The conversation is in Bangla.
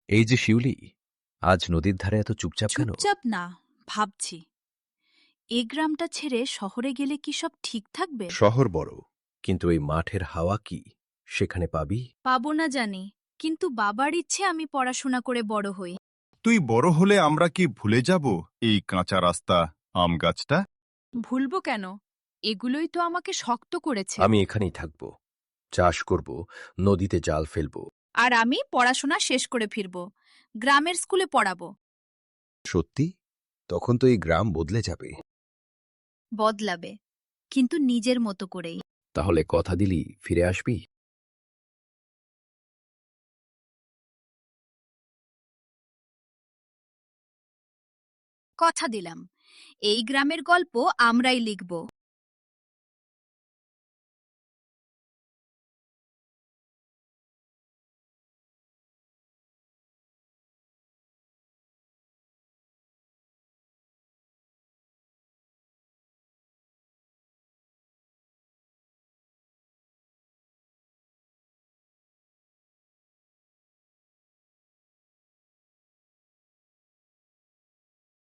এই যে শিউলি, আজ নদীর ধারে এত চুপচাপ কেন? চুপচাপ না, ভাবছি এ গ্রামটা ছেড়ে শহরে গেলে কি সব ঠিক থাকবে? শহর বড়, কিন্তু এই মাঠের হাওয়া কি সেখানে পাবি? পাবো না জানি, কিন্তু বাবার ইচ্ছে আমি পড়াশোনা করে বড় হই। তুই বড় হলে আমরা কি ভুলে যাব এই কাঁচা রাস্তা, আম গাছটা? ভুলবো কেন? এগুলোই তো আমাকে শক্ত করেছে। আমি এখানেই থাকব, চাষ করব, নদীতে জাল ফেলব। আর আমি পড়াশোনা শেষ করে ফিরব, গ্রামের স্কুলে পড়াবো। সত্যি? তখন তো এই গ্রাম বদলে যাবে। বদলাবে, কিন্তু নিজের মতো করেই। তাহলে কথা দিলি ফিরে আসবি? কথা দিলাম, এই গ্রামের গল্প আমরাই লিখব।